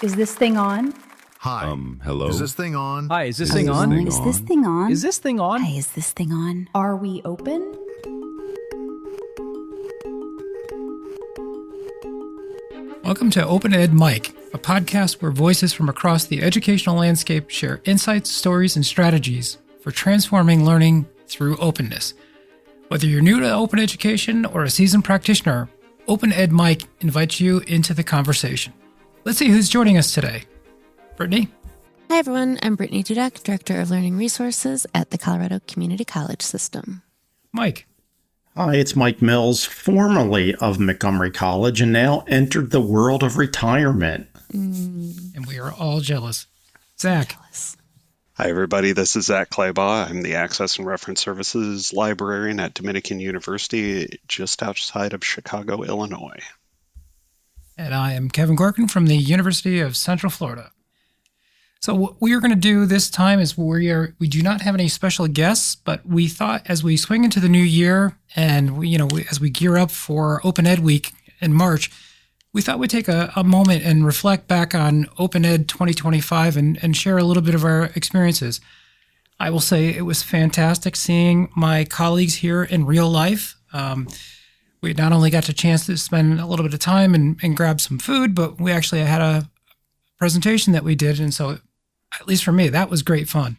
Is this thing on? Hi. Hello? Is this thing on? Hi, is this thing on? Is this thing on? Is this thing on? Hi, is this thing on? Are we open? Welcome to Open Ed Mike, a podcast where voices from across the educational landscape share insights, stories, and strategies for transforming learning through openness. Whether you're new to open education or a seasoned practitioner, Open Ed Mike invites you into the conversation. Let's see who's joining us today. Brittany? Hi, everyone. I'm Brittany Dudek, Director of Learning Resources at the Colorado Community College System. Mike? Hi, it's Mike Mills, formerly of Montgomery College and now entered the world of retirement. And we are all jealous. Zach? Hi, everybody. This is Zach Claybaugh. I'm the Access and Reference Services Librarian at Dominican University, just outside of Chicago, Illinois. And I am Kevin Gorkin from the University of Central Florida. So what we are going to do this time is we do not have any special guests, but we thought as we swing into the new year and as we gear up for Open Ed Week in March, we thought we'd take a moment and reflect back on Open Ed 2025 and share a little bit of our experiences. I will say it was fantastic seeing my colleagues here in real life. We not only got a chance to spend a little bit of time and grab some food, but we actually had a presentation that we did. And so, at least for me, that was great fun.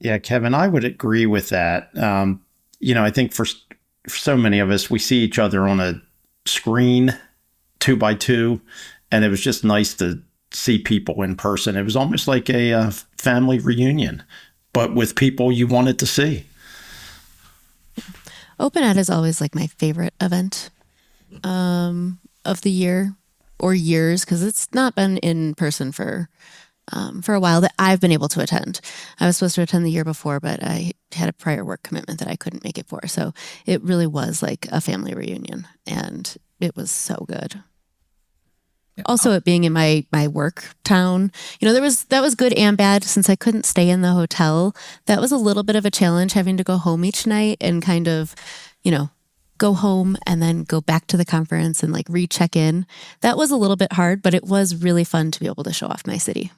Yeah, Kevin, I would agree with that. I think for so many of us, we see each other on a screen 2x2, and it was just nice to see people in person. It was almost like a family reunion, but with people you wanted to see. Open Ed is always like my favorite event of the year or years, because it's not been in person for a while that I've been able to attend. I was supposed to attend the year before, but I had a prior work commitment that I couldn't make it for. So it really was like a family reunion, and it was so good. Also, it being in my work town, that was good and bad. Since I couldn't stay in the hotel, that was a little bit of a challenge, having to go home each night and kind of, go home and then go back to the conference and like recheck in. That was a little bit hard, but it was really fun to be able to show off my city.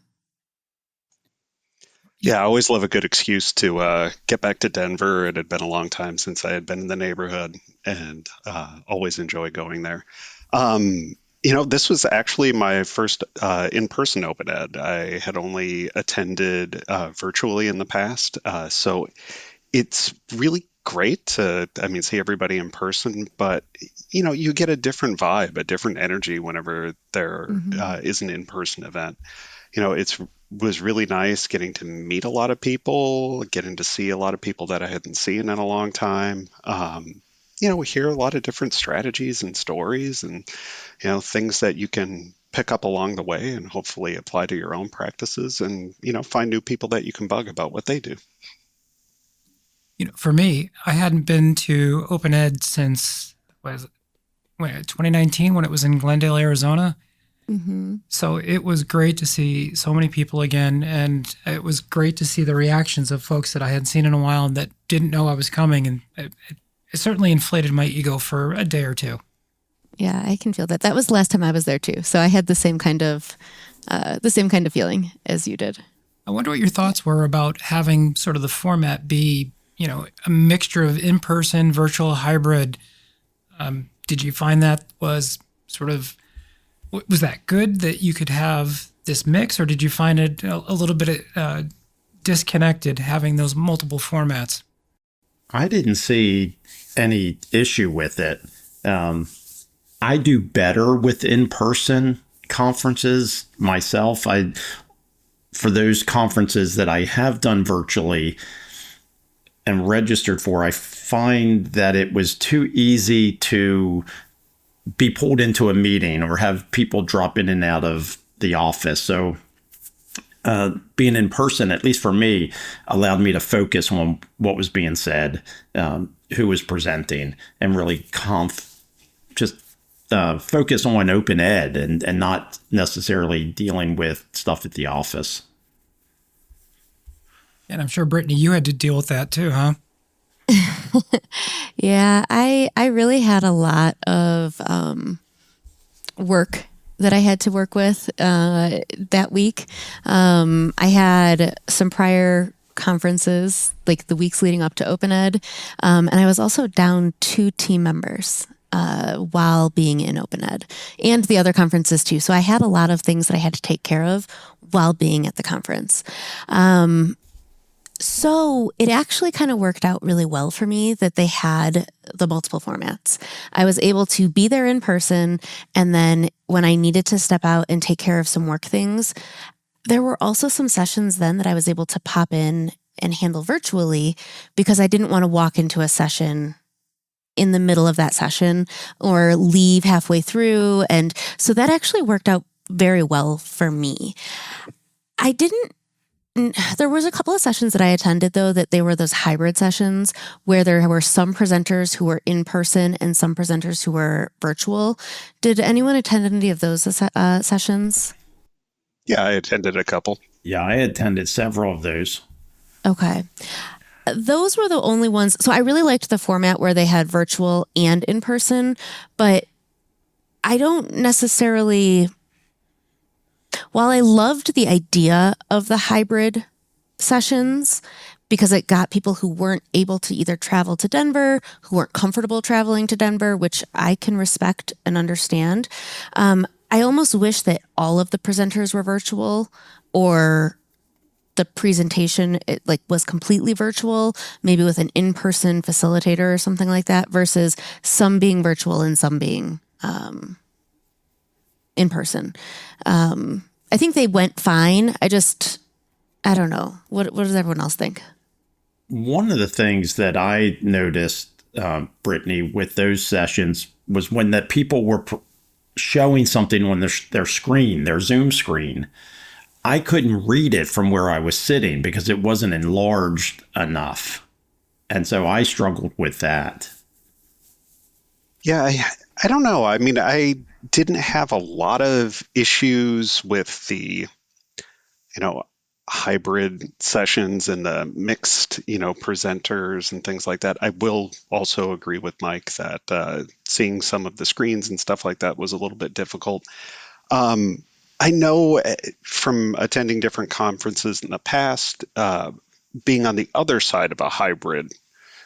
Yeah, I always love a good excuse to get back to Denver. It had been a long time since I had been in the neighborhood, and always enjoy going there. This was actually my first in-person Open Ed. I had only attended virtually in the past, so it's really great to, see everybody in person, but, you get a different vibe, a different energy whenever there is an in-person event. It was really nice getting to meet a lot of people, getting to see a lot of people that I hadn't seen in a long time. We hear a lot of different strategies and stories and, things that you can pick up along the way and hopefully apply to your own practices and, find new people that you can bug about what they do. For me, I hadn't been to Open Ed since 2019 when it was in Glendale, Arizona. Mm-hmm. So it was great to see so many people again, and it was great to see the reactions of folks that I hadn't seen in a while and that didn't know I was coming, and it certainly inflated my ego for a day or two. Yeah, I can feel that. That was the last time I was there too, so I had the same kind of feeling as you did. I wonder what your thoughts were about having sort of the format be, a mixture of in-person, virtual, hybrid. Did you find that was was that good that you could have this mix, or did you find it a little bit disconnected having those multiple formats? I didn't see any issue with it. I do better with in-person conferences myself. For those conferences that I have done virtually and registered for, I find that it was too easy to be pulled into a meeting or have people drop in and out of the office. So being in person, at least for me, allowed me to focus on what was being said, who was presenting, and really focus on Open Ed and not necessarily dealing with stuff at the office. And I'm sure, Brittany, you had to deal with that too, huh? Yeah, I really had a lot of work that I had to work with that week. I had some prior conferences, like the weeks leading up to Open Ed, and I was also down 2 team members while being in Open Ed and the other conferences too. So I had a lot of things that I had to take care of while being at the conference. So it actually kind of worked out really well for me that they had the multiple formats. I was able to be there in person, and then when I needed to step out and take care of some work things, there were also some sessions then that I was able to pop in and handle virtually because I didn't want to walk into a session in the middle of that session or leave halfway through. And so that actually worked out very well for me. There was a couple of sessions that I attended, though, that they were those hybrid sessions where there were some presenters who were in person and some presenters who were virtual. Did anyone attend any of those sessions? Yeah, I attended a couple. Yeah, I attended several of those. Okay. Those were the only ones. So I really liked the format where they had virtual and in person, but I don't necessarily... While I loved the idea of the hybrid sessions because it got people who weren't able to either travel to Denver, who weren't comfortable traveling to Denver, which I can respect and understand, I almost wish that all of the presenters were virtual or the presentation was completely virtual, maybe with an in-person facilitator or something like that, versus some being virtual and some being in person. I think they went fine. I don't know. What does everyone else think? One of the things that I noticed, Brittany, with those sessions was when that people were showing something on their screen, their Zoom screen. I couldn't read it from where I was sitting because it wasn't enlarged enough. And so I struggled with that. Yeah, I don't know. I mean, I didn't have a lot of issues with the, hybrid sessions and the mixed, presenters and things like that. I will also agree with Mike that seeing some of the screens and stuff like that was a little bit difficult. I know from attending different conferences in the past, being on the other side of a hybrid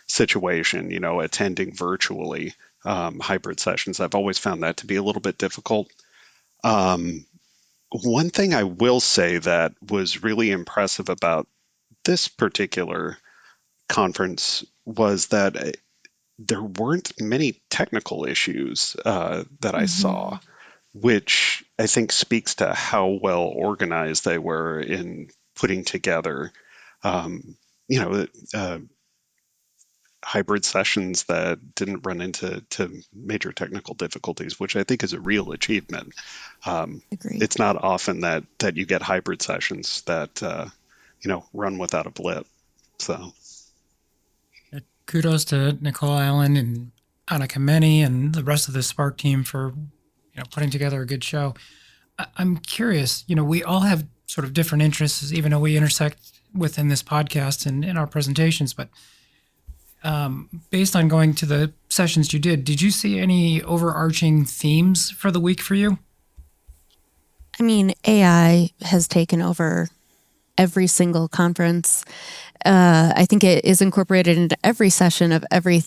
situation, attending virtually hybrid sessions, I've always found that to be a little bit difficult. One thing I will say that was really impressive about this particular conference was that there weren't many technical issues that I saw, which I think speaks to how well organized they were in putting together, hybrid sessions that didn't run into major technical difficulties, which I think is a real achievement. Agreed. It's not often that you get hybrid sessions that run without a blip. So Kudos to Nicole Allen and Anna Kameni and the rest of the Spark team for putting together a good show. I'm curious. We all have sort of different interests, even though we intersect within this podcast and in our presentations, but based on going to the sessions you did you see any overarching themes for the week for you? I mean, AI has taken over every single conference. I think it is incorporated into every session of every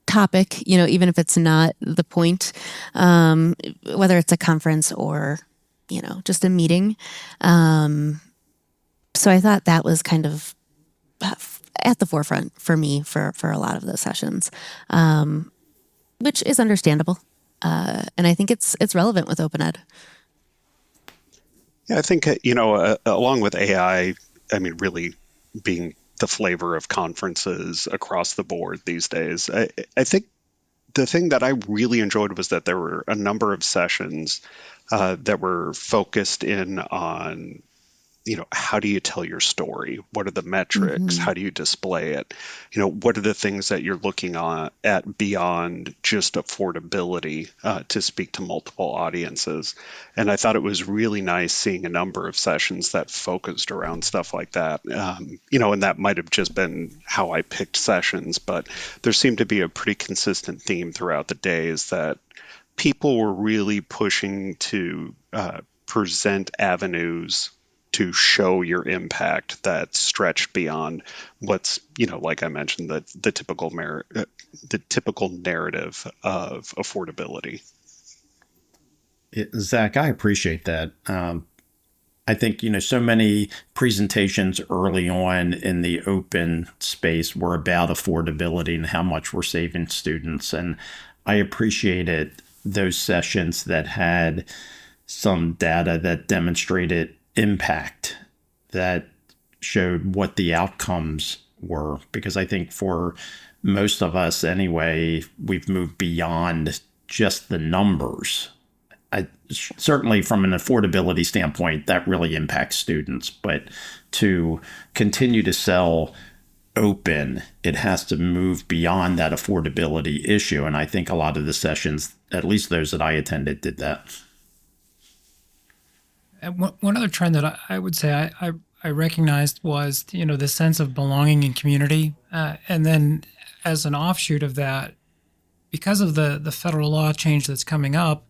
topic, even if it's not the point, whether it's a conference or, just a meeting. So I thought that was kind of at the forefront for me for a lot of those sessions, which is understandable. And I think it's relevant with Open Ed. yeah, I think along with AI, I mean, really being the flavor of conferences across the board these days, I think the thing that I really enjoyed was that there were a number of sessions that were focused in on how do you tell your story? What are the metrics? How do you display it? What are the things that you're looking at beyond just affordability to speak to multiple audiences? And I thought it was really nice seeing a number of sessions that focused around stuff like that. And that might have just been how I picked sessions, but there seemed to be a pretty consistent theme throughout the days that people were really pushing to present avenues to show your impact that stretched beyond what's, like I mentioned, the the typical narrative of affordability. Zach, I appreciate that. I think, so many presentations early on in the open space were about affordability and how much we're saving students. And I appreciated those sessions that had some data that demonstrated impact, that showed what the outcomes were. Because I think for most of us anyway, we've moved beyond just the numbers. Certainly from an affordability standpoint, that really impacts students. But to continue to sell open, it has to move beyond that affordability issue. And I think a lot of the sessions, at least those that I attended, did that. And one other trend that I would say I recognized was, the sense of belonging and community. And then as an offshoot of that, because of the federal law change that's coming up,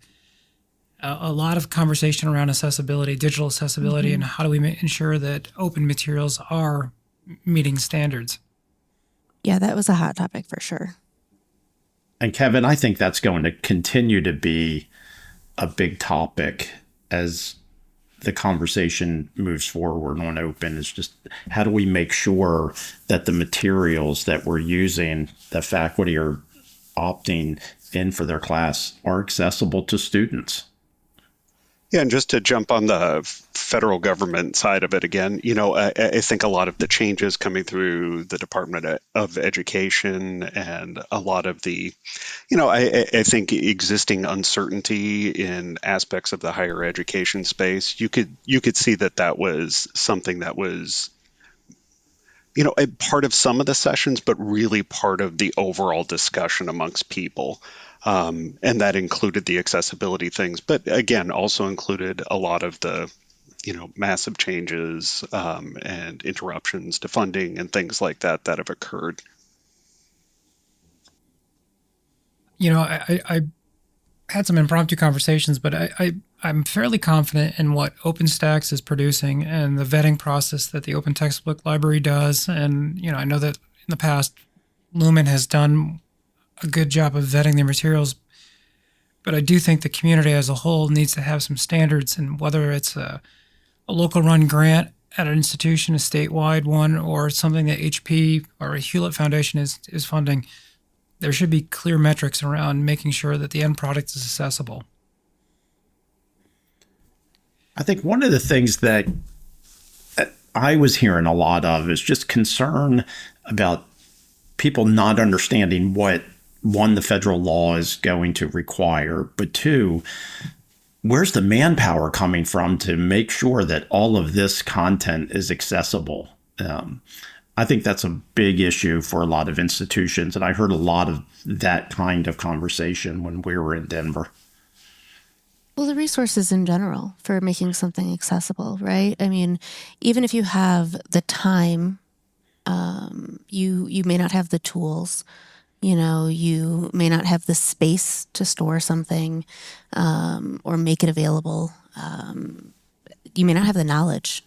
a lot of conversation around accessibility, digital accessibility, and how do we ensure that open materials are meeting standards. Yeah, that was a hot topic for sure. And Kevin, I think that's going to continue to be a big topic as the conversation moves forward on open. Is just how do we make sure that the materials that we're using, that faculty are opting in for their class, are accessible to students? Yeah, and just to jump on the federal government side of it again, I think a lot of the changes coming through the Department of Education and a lot of the, I think existing uncertainty in aspects of the higher education space, you could see that was something that was, a part of some of the sessions, but really part of the overall discussion amongst people. And that included the accessibility things, but again, also included a lot of the, massive changes and interruptions to funding and things like that have occurred. I had some impromptu conversations, but I'm fairly confident in what OpenStax is producing and the vetting process that the Open Textbook Library does. And, I know that in the past, Lumen has done a good job of vetting their materials, but I do think the community as a whole needs to have some standards, and whether it's a local run grant at an institution, a statewide one, or something that HP or a Hewlett Foundation is funding, there should be clear metrics around making sure that the end product is accessible. I think one of the things that I was hearing a lot of is just concern about people not understanding what, one, the federal law is going to require, but two, where's the manpower coming from to make sure that all of this content is accessible? I think that's a big issue for a lot of institutions, and I heard a lot of that kind of conversation when we were in Denver. Well, the resources in general for making something accessible, right? I mean, even if you have the time, you may not have the tools. You may not have the space to store something or make it available. You may not have the knowledge,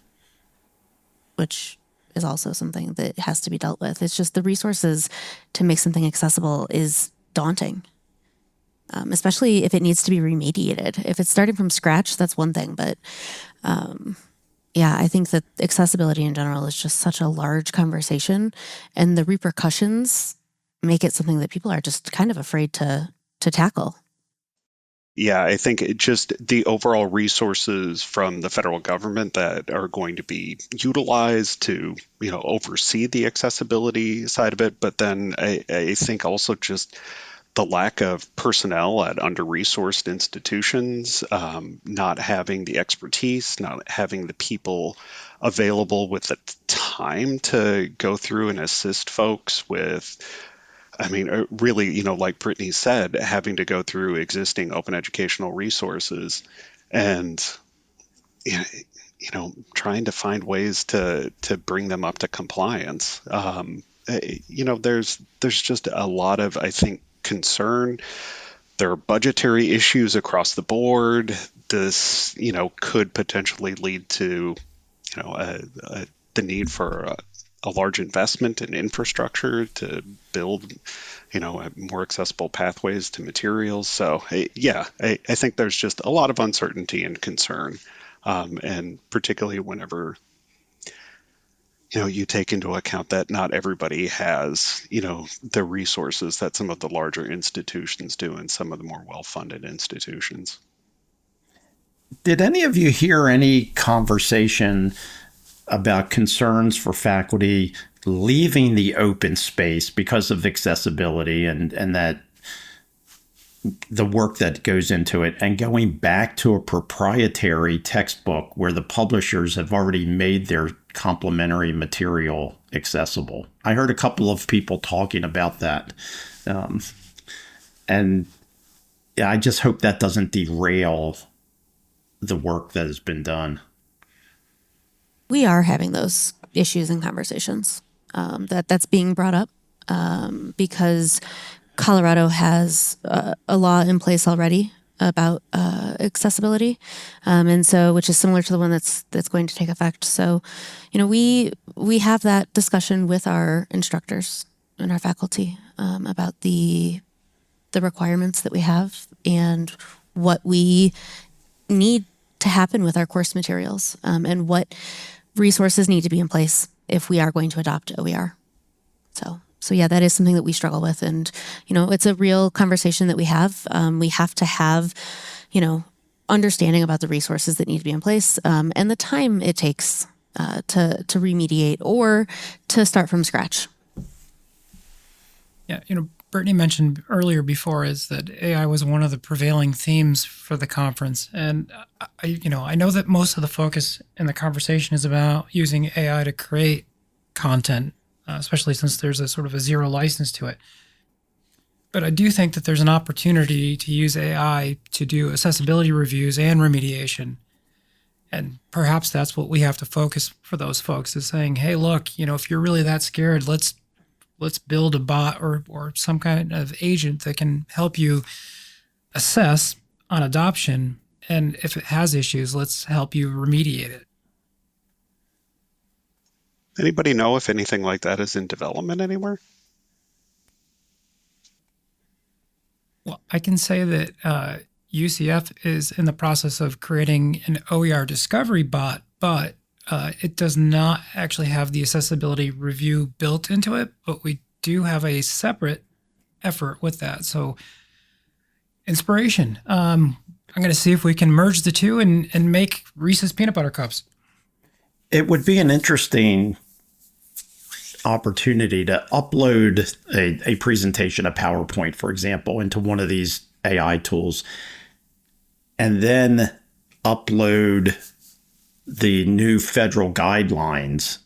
which is also something that has to be dealt with. It's just the resources to make something accessible is daunting, especially if it needs to be remediated. If it's starting from scratch, that's one thing. But yeah, I think that accessibility in general is just such a large conversation, and the repercussions make it something that people are just kind of afraid to tackle. Yeah, I think just the overall resources from the federal government that are going to be utilized to, oversee the accessibility side of it. But then I think also just the lack of personnel at under-resourced institutions, not having the expertise, not having the people available with the time to go through and assist folks with, really, like Brittany said, having to go through existing open educational resources and, trying to find ways to bring them up to compliance. There's just a lot of, I think, concern there are budgetary issues across the board. This, could potentially lead to, the need for a large investment in infrastructure to build, more accessible pathways to materials. So, I think there's just a lot of uncertainty and concern, and particularly whenever you take into account that not everybody has, the resources that some of the larger institutions do and some of the more well-funded institutions. Did any of you hear any conversation about concerns for faculty leaving the open space because of accessibility and that the work that goes into it and going back to a proprietary textbook where the publishers have already made their complementary material accessible? I heard a couple of people talking about that. And I just hope that doesn't derail the work that has been done. We are having those issues and conversations that's being brought up because Colorado has a law in place already about accessibility, and so which is similar to the one that's going to take effect. So, we have that discussion with our instructors and our faculty about the requirements that we have and what we need to happen with our course materials, and what resources need to be in place if we are going to adopt OER. So yeah, that is something that we struggle with. And, it's a real conversation that we have. We have to have, understanding about the resources that need to be in place, and the time it takes to remediate or to start from scratch. Yeah, Brittany mentioned earlier before is that AI was one of the prevailing themes for the conference. And I know that most of the focus in the conversation is about using AI to create content, especially since there's a sort of a zero license to it. But I do think that there's an opportunity to use AI to do accessibility reviews and remediation. And perhaps that's what we have to focus for those folks is saying, hey, look, if you're really that scared, let's build a bot or some kind of agent that can help you assess on adoption. And if it has issues, let's help you remediate it. Anybody know if anything like that is in development anywhere? Well, I can say that UCF is in the process of creating an OER discovery bot, but it does not actually have the accessibility review built into it, but we do have a separate effort with that. So inspiration. I'm going to see if we can merge the two and make Reese's peanut butter cups. It would be an interesting opportunity to upload a presentation, a PowerPoint, for example, into one of these AI tools, and then upload the new federal guidelines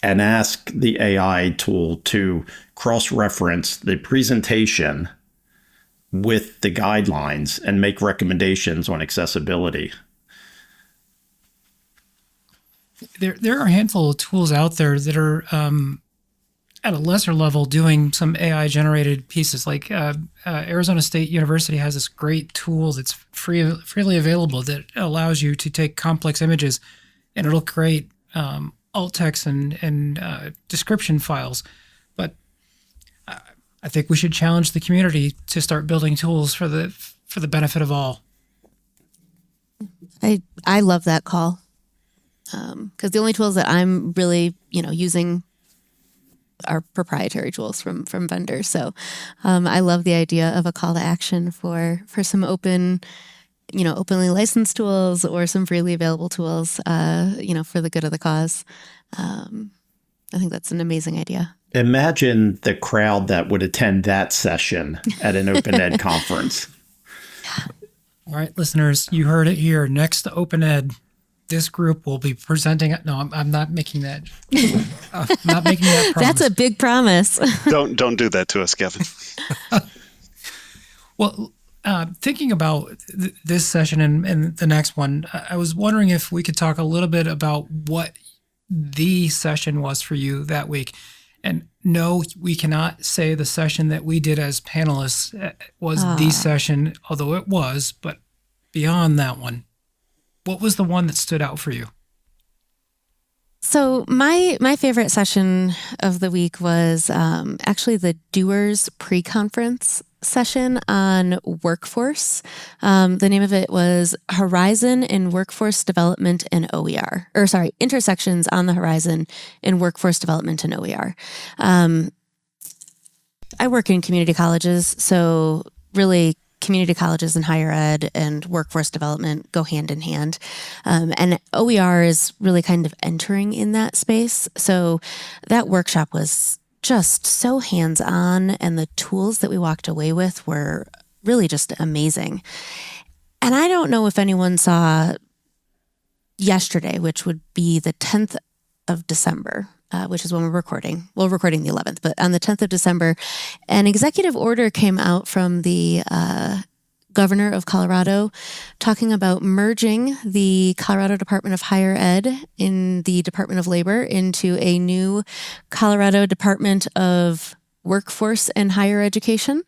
and ask the AI tool to cross-reference the presentation with the guidelines and make recommendations on accessibility. There are a handful of tools out there that are at a lesser level doing some AI-generated pieces. Like Arizona State University has this great tool that's freely available that allows you to take complex images and it'll create alt text and description files. But I think we should challenge the community to start building tools for the benefit of all. I love that call. Because the only tools that I'm really, using are proprietary tools from vendors. So I love the idea of a call to action for some openly licensed tools or some freely available tools, for the good of the cause. I think that's an amazing idea. Imagine the crowd that would attend that session at an open ed conference. All right, listeners, you heard it here. Next to Open Ed, this group will be presenting. No, I'm not making that. I'm not making that promise. That's a big promise. Don't do that to us, Kevin. Well, thinking about this session and the next one, I was wondering if we could talk a little bit about what the session was for you that week. And no, we cannot say the session that we did as panelists was the Ah. session, although it was, but beyond that one, what was the one that stood out for you? So my favorite session of the week was actually the Doers pre-conference session on workforce. The name of it was Horizon in Workforce Development and OER, or sorry, Intersections on the Horizon in Workforce Development and OER. I work in community colleges, so really community colleges and higher ed and workforce development go hand in hand. And OER is really kind of entering in that space. So that workshop was just so hands-on, and the tools that we walked away with were really just amazing. And I don't know if anyone saw yesterday, which would be the 10th of December, which is when we're recording. We're recording the 11th, but on the 10th of December, an executive order came out from the governor of Colorado talking about merging the Colorado Department of Higher Ed in the Department of Labor into a new Colorado Department of Workforce and Higher Education.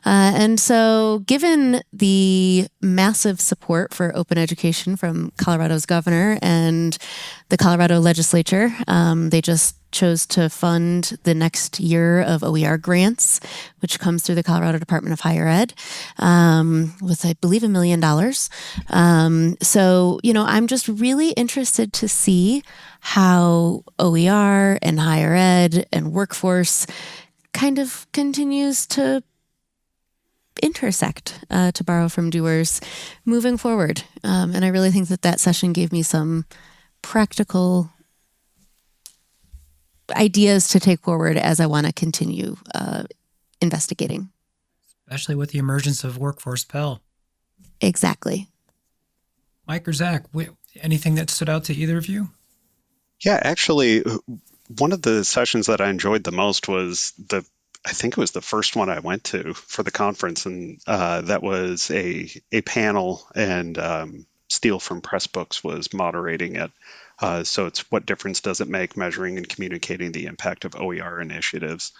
And so, given the massive support for open education from Colorado's governor and the Colorado legislature, they just chose to fund the next year of OER grants, which comes through the Colorado Department of Higher Ed, with, I believe, $1 million. So, I'm just really interested to see how OER and higher ed and workforce kind of continues to intersect, to borrow from Doers, moving forward. And I really think that session gave me some practical ideas to take forward as I want to continue investigating. Especially with the emergence of Workforce Pell. Exactly. Mike or Zach, anything that stood out to either of you? Yeah, actually, one of the sessions that I enjoyed the most was I think it was the first one I went to for the conference, and that was a panel, and Steele from Pressbooks was moderating it. So it's what difference does it make measuring and communicating the impact of OER initiatives?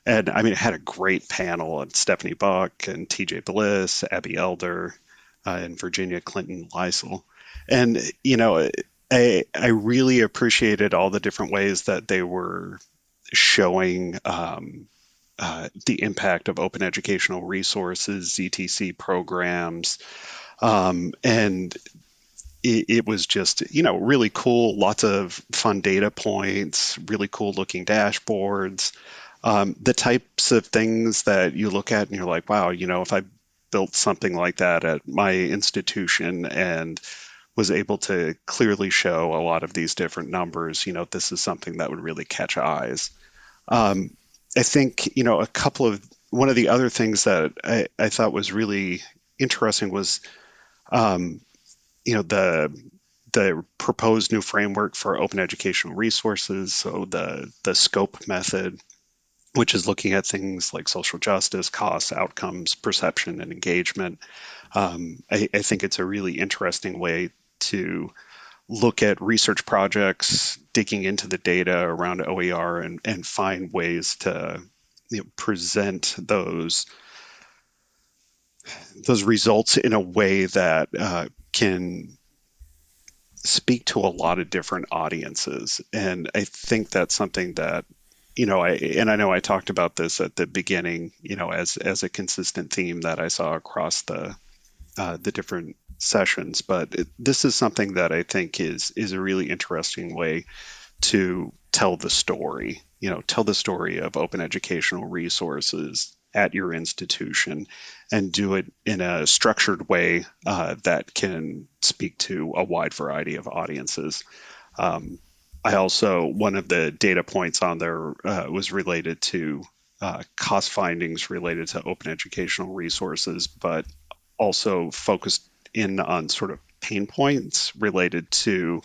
And I mean, it had a great panel on Stephanie Buck and TJ Bliss, Abby Elder, and Virginia Clinton Lysel. And, I really appreciated all the different ways that they were showing the impact of open educational resources, ZTC programs, and it was just, really cool, lots of fun data points, really cool looking dashboards, the types of things that you look at and you're like, wow, if I built something like that at my institution and was able to clearly show a lot of these different numbers, this is something that would really catch eyes. I think, one of the other things that I thought was really interesting was, the proposed new framework for open educational resources. So the SCOPE method, which is looking at things like social justice, costs, outcomes, perception, and engagement. I think it's a really interesting way to look at research projects, digging into the data around OER and find ways to present those results in a way that can speak to a lot of different audiences. And I think that's something that, I know I talked about this at the beginning, as a consistent theme that I saw across the different sessions. But this is something that I think is a really interesting way to tell the story, tell the story of open educational resources at your institution and do it in a structured way that can speak to a wide variety of audiences. I also, one of the data points on there was related to cost findings related to open educational resources, but also focused in on sort of pain points related to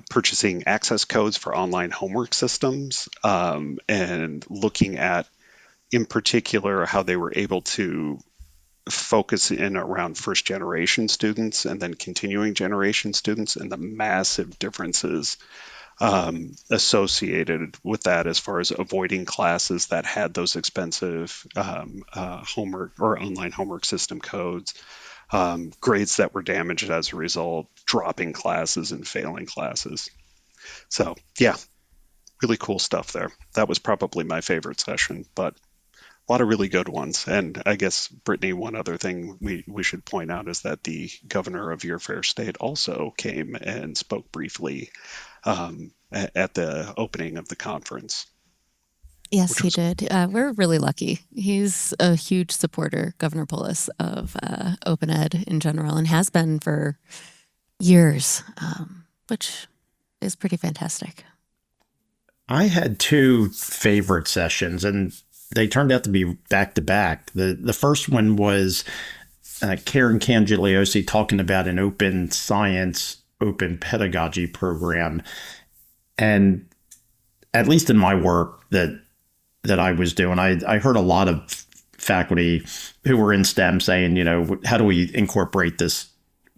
purchasing access codes for online homework systems, and looking at, in particular, how they were able to focus in around first generation students and then continuing generation students and the massive differences associated with that as far as avoiding classes that had those expensive homework or online homework system codes, grades that were damaged as a result, dropping classes and failing classes. So, yeah, really cool stuff there. That was probably my favorite session, but a lot of really good ones. And I guess, Brittany, one other thing we should point out is that the governor of your fair state also came and spoke briefly at the opening of the conference. Yes, he did. We're really lucky. He's a huge supporter, Governor Polis, of open ed in general, and has been for years, which is pretty fantastic. I had two favorite sessions, and they turned out to be back to back. The first one was Karen Cangigliosi talking about an open science, open pedagogy program. And at least in my work that I was doing, I heard a lot of faculty who were in STEM saying, how do we incorporate this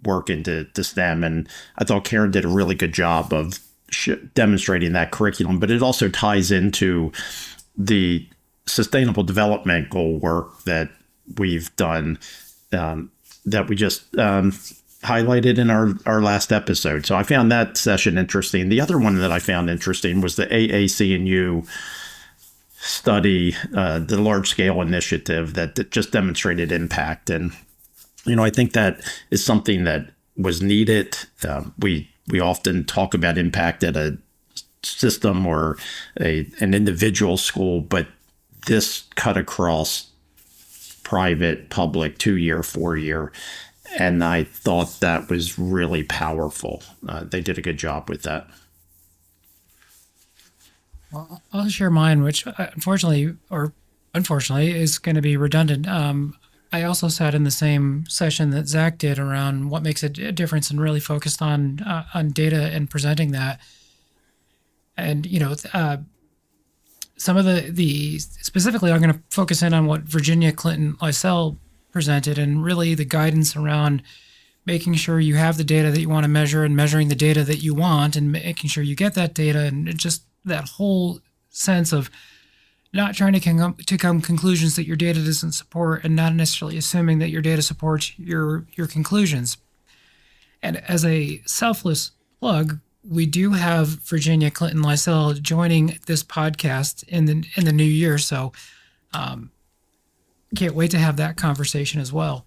work into STEM? And I thought Karen did a really good job of demonstrating that curriculum, but it also ties into the sustainable development goal work that we've done, that we just highlighted in our last episode. So I found that session interesting. The other one that I found interesting was the AAC&U study, the large scale initiative that just demonstrated impact. And, I think that is something that was needed. We often talk about impact at a system or an individual school, but this cut across private, public, 2-year, 4-year. And I thought that was really powerful. They did a good job with that. Well, I'll share mine, which unfortunately is going to be redundant. I also sat in the same session that Zach did around what makes a difference, and really focused on data and presenting that. And some of the specifically, I'm going to focus in on what Virginia Clinton Lysell presented, and really the guidance around making sure you have the data that you want to measure, and measuring the data that you want, and making sure you get that data, and just that whole sense of not trying to come conclusions that your data doesn't support, and not necessarily assuming that your data supports your conclusions. And as a selfless plug, we do have Virginia Clinton Lysell joining this podcast in the new year, so can't wait to have that conversation as well.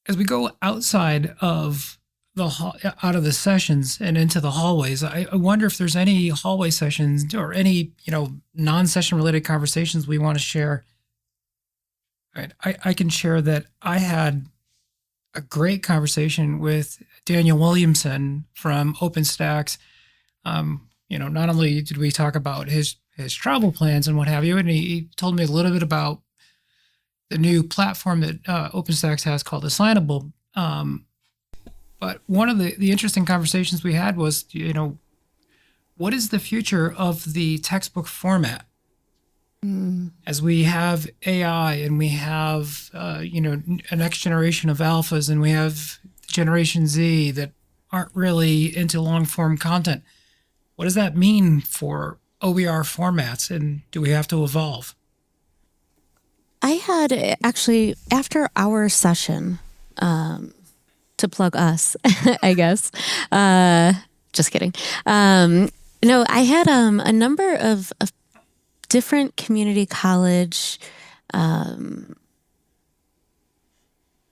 As we go outside of the sessions and into the hallways, I wonder if there's any hallway sessions or any non-session related conversations we want to share. All right, I can share that I had a great conversation with Daniel Williamson from OpenStax. Not only did we talk about his travel plans and what have you, and he told me a little bit about the new platform that OpenStax has called Assignable. But one of the interesting conversations we had was, what is the future of the textbook format? As we have AI, and we have, a next generation of alphas, and we have Generation Z that aren't really into long form content. What does that mean for OER formats, and do we have to evolve? I had actually, after our session, to plug us, I guess, just kidding. No, I had a number of different community college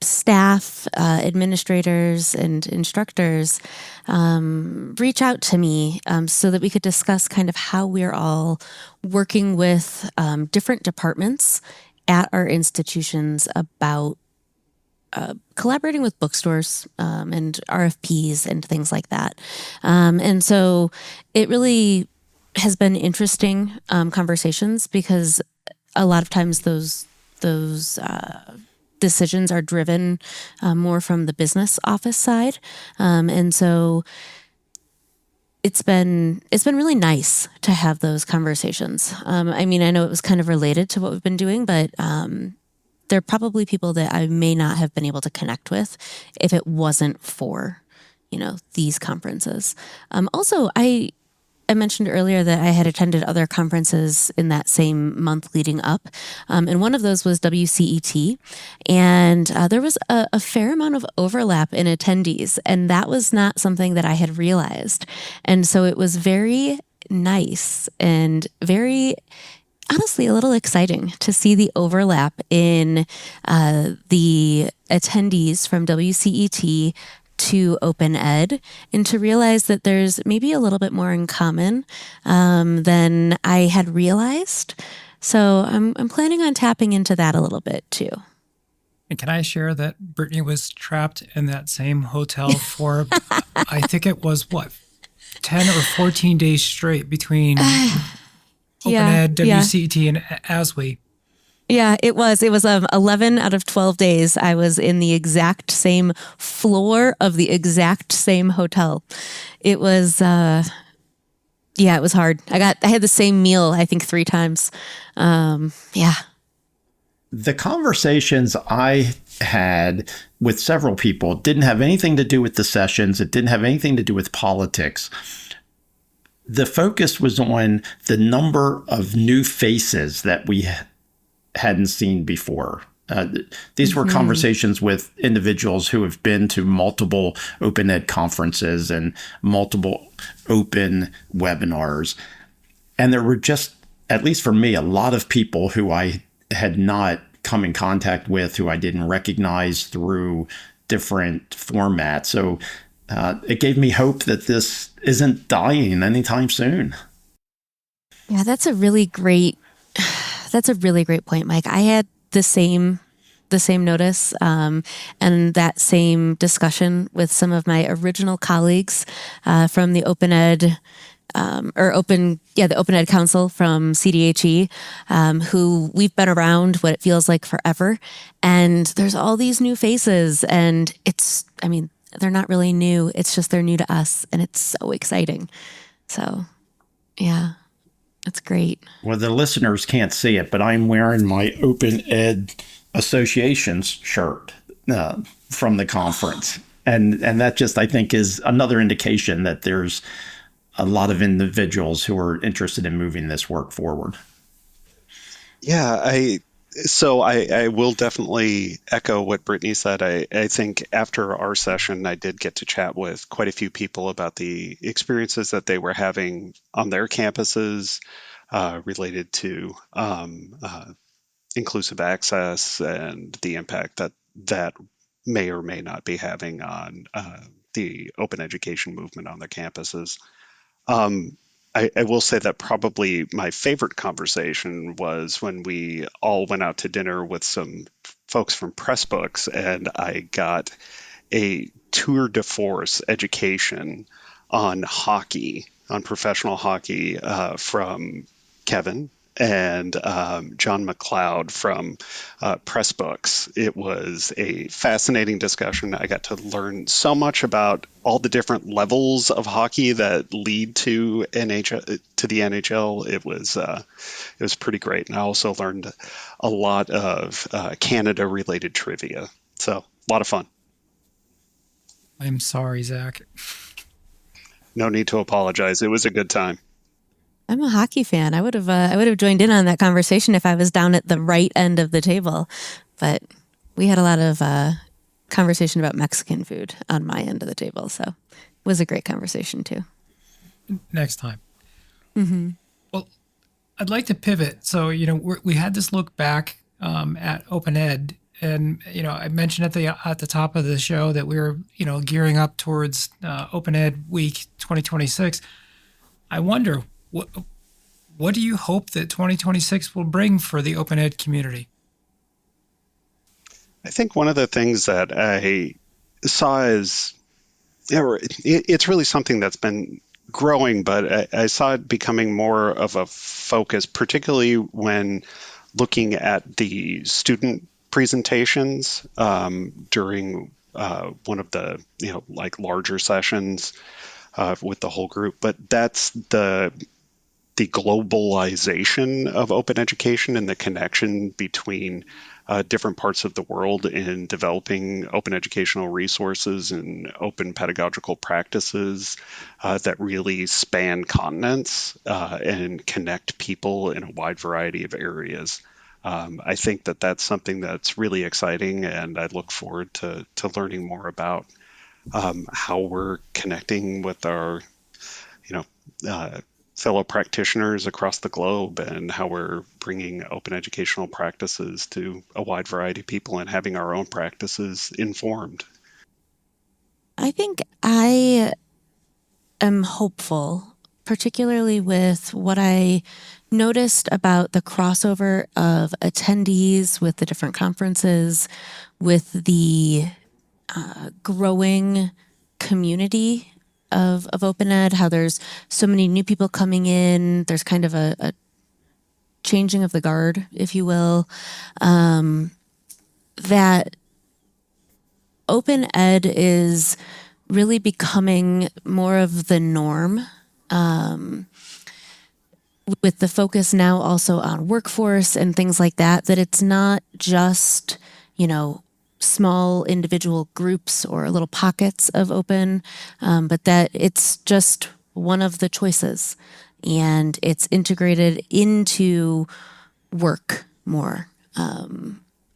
staff, administrators, and instructors reach out to me so that we could discuss kind of how we're all working with different departments at our institutions about collaborating with bookstores and RFPs and things like that. And so it really has been interesting conversations, because a lot of times those decisions are driven more from the business office side. And so it's been really nice to have those conversations. I know it was kind of related to what we've been doing, but there are probably people that I may not have been able to connect with if it wasn't for, these conferences. Also, I I mentioned earlier that I had attended other conferences in that same month leading up. And one of those was WCET. And there was a fair amount of overlap in attendees. And that was not something that I had realized. And so it was very nice and very, honestly, a little exciting to see the overlap in the attendees from WCET to Open Ed, and to realize that there's maybe a little bit more in common than I had realized. So I'm planning on tapping into that a little bit too. And can I share that Brittany was trapped in that same hotel for, I think it was 10 or 14 days straight between Open Ed, WCET, and ASWE. Yeah, it was. It was 11 out of 12 days. I was in the exact same floor of the exact same hotel. It was, it was hard. I had the same meal, I think 3 times. Yeah. The conversations I had with several people didn't have anything to do with the sessions. It didn't have anything to do with politics. The focus was on the number of new faces that we hadn't seen before. These were conversations with individuals who have been to multiple Open Ed conferences and multiple open webinars. And there were just, at least for me, a lot of people who I had not come in contact with, who I didn't recognize through different formats. So it gave me hope that this isn't dying anytime soon. Yeah, that's a really great point, Mike. I had the same notice and that same discussion with some of my original colleagues from the Open Ed the Open Ed Council from CDHE, who we've been around what it feels like forever. And there's all these new faces, and they're not really new. It's just they're new to us, and it's so exciting. So, yeah. That's great. Well, the listeners can't see it, but I'm wearing my Open Ed Association's shirt from the conference. And that just, I think, is another indication that there's a lot of individuals who are interested in moving this work forward. Yeah, I will definitely echo what Brittany said. I think after our session, I did get to chat with quite a few people about the experiences that they were having on their campuses related to inclusive access and the impact that may or may not be having on the open education movement on their campuses. I will say that probably my favorite conversation was when we all went out to dinner with some folks from Pressbooks, and I got a tour de force education on hockey, on professional hockey from Kevin and John McLeod from Pressbooks. It was a fascinating discussion. I got to learn so much about all the different levels of hockey that lead to the NHL. It was pretty great, and I also learned a lot of Canada-related trivia. So a lot of fun. I'm sorry, Zach. No need to apologize. It was a good time. I'm a hockey fan. I would have joined in on that conversation if I was down at the right end of the table. But we had a lot of conversation about Mexican food on my end of the table. So it was a great conversation too. Next time. Mm-hmm. Well, I'd like to pivot. So, we had this look back at Open Ed. And, I mentioned at the top of the show that we were, gearing up towards Open Ed Week 2026. I wonder, what do you hope that 2026 will bring for the Open Ed community? I think one of the things that I saw is, it's really something that's been growing, but I saw it becoming more of a focus, particularly when looking at the student presentations during one of the larger sessions with the whole group. But that's the globalization of open education and the connection between different parts of the world in developing open educational resources and open pedagogical practices that really span continents and connect people in a wide variety of areas. I think that that's something that's really exciting, and I look forward to learning more about how we're connecting with our, you know, fellow practitioners across the globe, and how we're bringing open educational practices to a wide variety of people and having our own practices informed. I think I am hopeful, particularly with what I noticed about the crossover of attendees with the different conferences, with the growing community of open ed, how there's so many new people coming in. There's kind of a changing of the guard, if you will, that open ed is really becoming more of the norm, with the focus now also on workforce and things like that, that it's not just, small individual groups or little pockets of open, but that it's just one of the choices, and it's integrated into work more.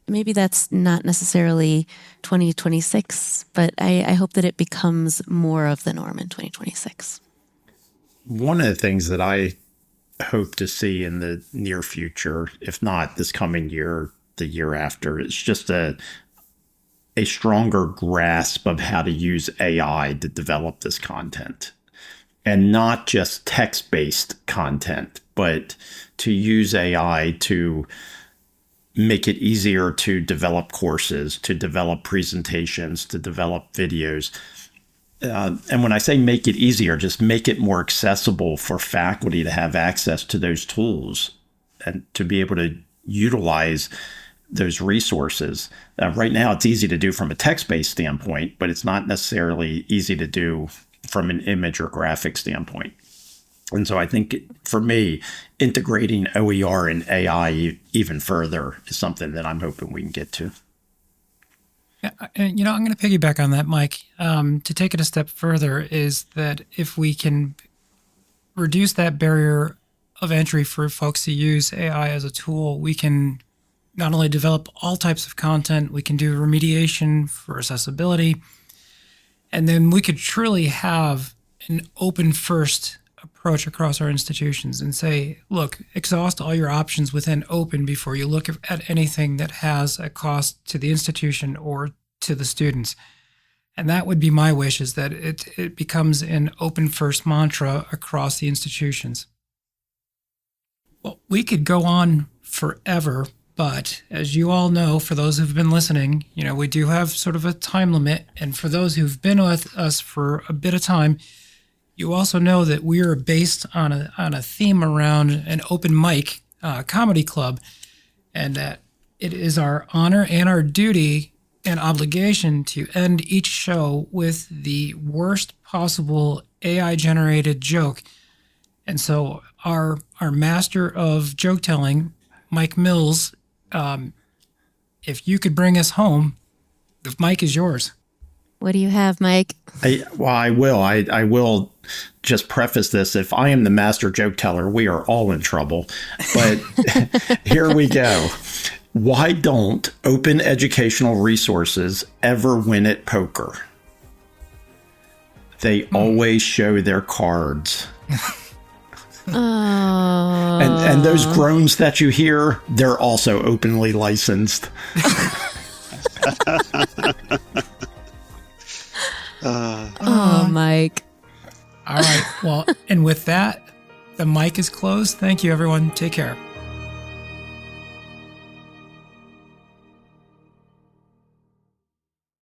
Maybe that's not necessarily 2026, but I hope that it becomes more of the norm in 2026. One of the things that I hope to see in the near future, if not this coming year, the year after, is just a stronger grasp of how to use AI to develop this content. And not just text-based content, but to use AI to make it easier to develop courses, to develop presentations, to develop videos. And when I say make it easier, just make it more accessible for faculty to have access to those tools and to be able to utilize those resources. Right now, it's easy to do from a text-based standpoint, but it's not necessarily easy to do from an image or graphic standpoint. And so I think, for me, integrating OER and AI even further is something that I'm hoping we can get to. Yeah, and I'm going to piggyback on that, Mike. To take it a step further, is that if we can reduce that barrier of entry for folks to use AI as a tool, we can not only develop all types of content, we can do remediation for accessibility, and then we could truly have an open first approach across our institutions and say, look, exhaust all your options within open before you look at anything that has a cost to the institution or to the students. And that would be my wish, is that it becomes an open first mantra across the institutions. Well, we could go on forever, but as you all know, for those who've been listening, we do have sort of a time limit. And for those who've been with us for a bit of time, you also know that we are based on a theme around an open mic comedy club, and that it is our honor and our duty and obligation to end each show with the worst possible AI-generated joke. And so our master of joke telling, Mike Mills, if you could bring us home, the mic is yours. What do you have, Mike? I will. I will just preface this. If I am the master joke teller, we are all in trouble. But here we go. Why don't open educational resources ever win at poker? They always show their cards. Oh. And those groans that you hear, they're also openly licensed. Mike. All right. Well, and with that, the mic is closed. Thank you, everyone. Take care.